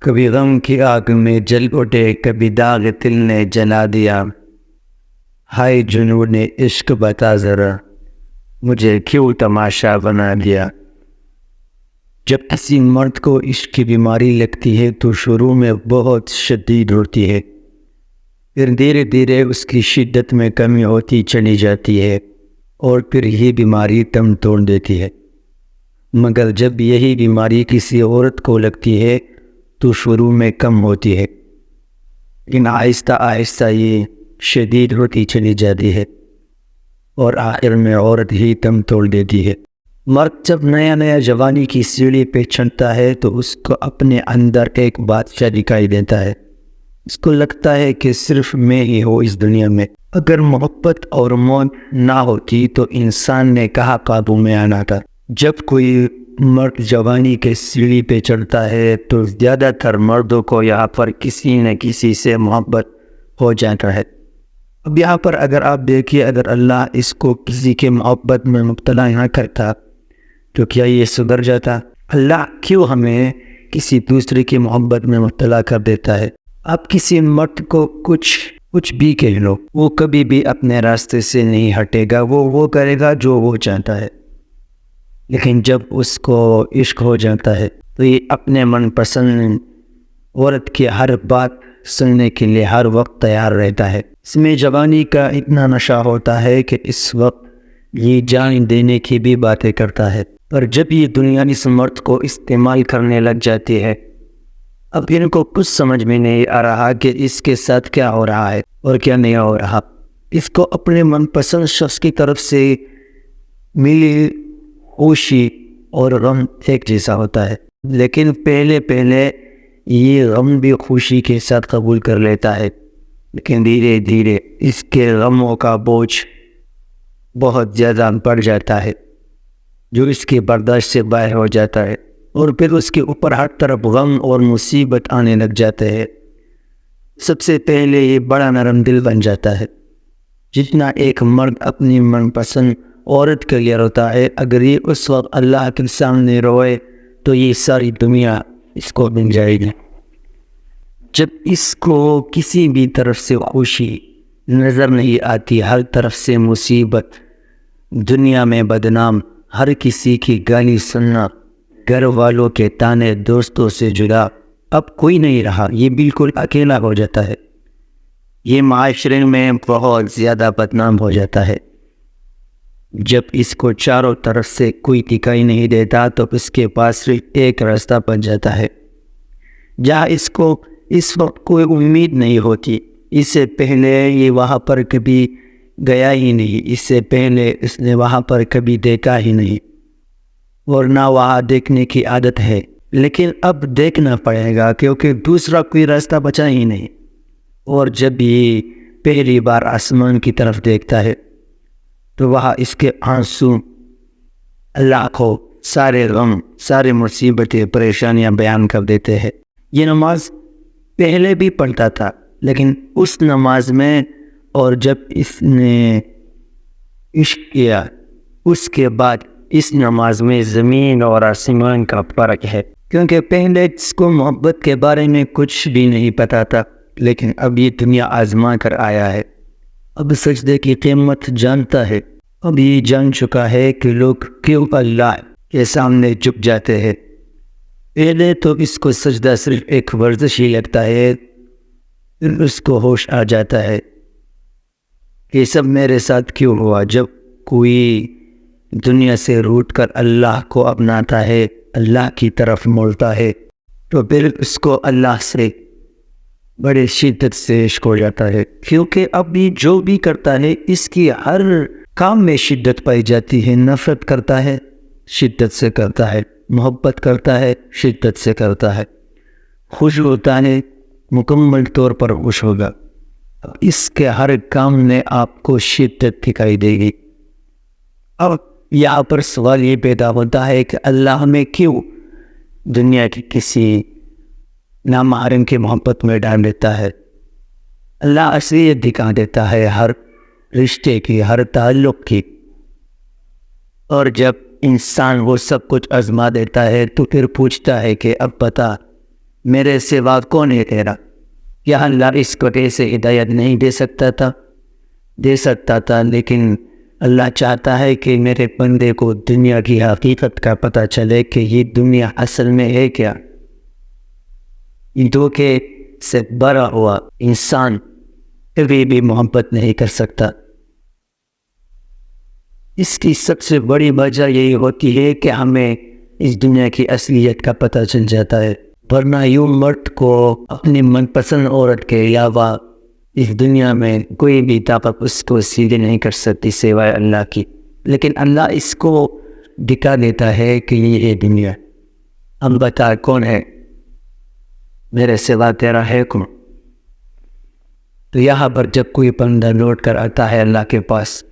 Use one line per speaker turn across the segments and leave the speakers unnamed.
کبھی غم کی آگ میں جل اٹھے، کبھی داغ دل نے جلا دیا۔ ہائے جنون عشق بتا ذرا، مجھے کیوں تماشا بنا دیا۔ جب کسی مرد کو عشق کی بیماری لگتی ہے تو شروع میں بہت شدید ہوتی ہے، پھر دھیرے دھیرے اس کی شدت میں کمی ہوتی چلی جاتی ہے اور پھر یہ بیماری دم توڑ دیتی ہے۔ مگر جب یہی بیماری کسی عورت کو لگتی ہے تو شروع میں کم ہوتی ہے، لیکن آہستہ آہستہ یہ شدید ہوتی چلی جاتی ہے اور آخر میں عورت ہی دم توڑ دیتی ہے۔ مرد جب نیا نیا جوانی کی سیڑھی پہ چڑھتا ہے تو اس کو اپنے اندر ایک بادشاہ دکھائی دیتا ہے۔ اس کو لگتا ہے کہ صرف میں ہی ہوں اس دنیا میں۔ اگر محبت اور موت نہ ہوتی تو انسان نے کہاں قابو میں آنا تھا۔ جب کوئی مرد جوانی کے سیڑھی پہ چڑھتا ہے تو زیادہ تر مردوں کو یہاں پر کسی نہ کسی سے محبت ہو جاتا ہے۔ اب یہاں پر اگر آپ دیکھیے، اگر اللہ اس کو کسی کے محبت میں مبتلا نہ کرتا تو کیا یہ سدھر جاتا؟ اللہ کیوں ہمیں کسی دوسرے کی محبت میں مبتلا کر دیتا ہے؟ آپ کسی مرد کو کچھ بھی کہہ لو، وہ کبھی بھی اپنے راستے سے نہیں ہٹے گا، وہ کرے گا جو وہ چاہتا ہے۔ لیکن جب اس کو عشق ہو جاتا ہے تو یہ اپنے من پسند عورت کی ہر بات سننے کے لیے ہر وقت تیار رہتا ہے۔ اس میں جوانی کا اتنا نشہ ہوتا ہے کہ اس وقت یہ جان دینے کی بھی باتیں کرتا ہے، پر جب یہ دنیا اس مرد کو استعمال کرنے لگ جاتی ہے، اب ان کو کچھ سمجھ میں نہیں آ رہا کہ اس کے ساتھ کیا ہو رہا ہے اور کیا نہیں ہو رہا۔ اس کو اپنے من پسند شخص کی طرف سے ملی خوشی اور غم ایک جیسا ہوتا ہے، لیکن پہلے یہ غم بھی خوشی کے ساتھ قبول کر لیتا ہے، لیکن دھیرے دھیرے اس کے غموں کا بوجھ بہت زیادہ بڑھ جاتا ہے، جو اس کی برداشت سے باہر ہو جاتا ہے، اور پھر اس کے اوپر ہر طرف غم اور مصیبت آنے لگ جاتے ہیں۔ سب سے پہلے یہ بڑا نرم دل بن جاتا ہے۔ جتنا ایک مرد اپنی من پسند عورت کے لیے روتا ہے، اگر یہ اس وقت اللہ کے سامنے روئے تو یہ ساری دنیا اس کو مل جائے گی۔ جب اس کو کسی بھی طرف سے خوشی نظر نہیں آتی، ہر طرف سے مصیبت، دنیا میں بدنام، ہر کسی کی گالی سننا، گھر والوں کے تانے، دوستوں سے جدا، اب کوئی نہیں رہا، یہ بالکل اکیلا ہو جاتا ہے۔ یہ معاشرے میں بہت زیادہ بدنام ہو جاتا ہے۔ جب اس کو چاروں طرف سے کوئی دکھائی نہیں دیتا تو اس کے پاس صرف ایک راستہ بن جاتا ہے، جہاں اس کو اس وقت کوئی امید نہیں ہوتی۔ اس سے پہلے یہ وہاں پر کبھی گیا ہی نہیں، اس سے پہلے اس نے وہاں پر کبھی دیکھا ہی نہیں، اور نہ وہاں دیکھنے کی عادت ہے، لیکن اب دیکھنا پڑے گا کیونکہ دوسرا کوئی راستہ بچا ہی نہیں۔ اور جب یہ پہلی بار آسمان کی طرف دیکھتا ہے تو وہاں اس کے آنسو لاکھوں سارے غم، سارے مصیبتیں، پریشانیاں بیان کر دیتے ہیں۔ یہ نماز پہلے بھی پڑھتا تھا، لیکن اس نماز میں اور جب اس نے عشق کیا اس کے بعد اس نماز میں زمین اور آسمان کا فرق ہے، کیونکہ پہلے اس کو محبت کے بارے میں کچھ بھی نہیں پتا تھا، لیکن اب یہ دنیا آزما کر آیا ہے۔ اب سجدے کی قیمت جانتا ہے، اب یہ جان چکا ہے کہ لوگ کیوں اللہ کے سامنے جھک جاتے ہیں۔ پہلے تو اس کو سجدہ صرف ایک ورزش ہی لگتا ہے، پھر اس کو ہوش آ جاتا ہے کہ سب میرے ساتھ کیوں ہوا۔ جب کوئی دنیا سے روٹ کر اللہ کو اپناتا ہے، اللہ کی طرف مڑتا ہے، تو پھر اس کو اللہ سے بڑے شدت سے عشق ہو جاتا ہے، کیونکہ اب یہ جو بھی کرتا ہے اس کی ہر کام میں شدت پائی جاتی ہے۔ نفرت کرتا ہے، شدت سے کرتا ہے، محبت کرتا ہے، شدت سے کرتا ہے، خوش ہوتا ہے، مکمل طور پر خوش ہوگا۔ اس کے ہر کام میں آپ کو شدت دکھائی دے گی۔ اب یہاں پر سوال یہ پیدا ہوتا ہے کہ اللہ ہمیں کیوں دنیا کی کسی نامحرم کی محبت میں ڈال دیتا ہے؟ اللہ اصلیت دکھا دیتا ہے ہر رشتے کی، ہر تعلق کی، اور جب انسان وہ سب کچھ آزما دیتا ہے تو پھر پوچھتا ہے کہ اب بتا میرے سوا کون ہے تیرا؟ کیا اللہ اس کو ایسے ہدایت نہیں دے سکتا تھا؟ دے سکتا تھا، لیکن اللہ چاہتا ہے کہ میرے بندے کو دنیا کی حقیقت کا پتہ چلے کہ یہ دنیا اصل میں ہے کیا۔ دھوکے سے بھرا ہوا انسان کبھی بھی محبت نہیں کر سکتا۔ اس کی سب سے بڑی وجہ یہی ہوتی ہے کہ ہمیں اس دنیا کی اصلیت کا پتہ چل جاتا ہے، ورنہ یوں مرد کو اپنی من پسند عورت کے علاوہ اس دنیا میں کوئی بھی طاقت اس کو سیدھے نہیں کر سکتی سوائے اللہ کی۔ لیکن اللہ اس کو دکھا دیتا ہے کہ یہ ہے دنیا، ہم بتا کون ہے؟ میرے سوا تیرا ہے کون؟ تو یہاں پر جب کوئی بندہ لوٹ کر آتا ہے اللہ کے پاس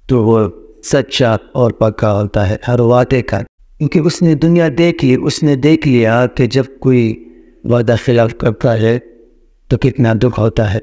تو وہ سچا اور پکا ہوتا ہے ہر وعدے کا، کیونکہ اس نے دنیا دیکھ لی، اس نے دیکھ لیا کہ جب کوئی وعدہ خلاف کرتا ہے تو کتنا دکھ ہوتا ہے۔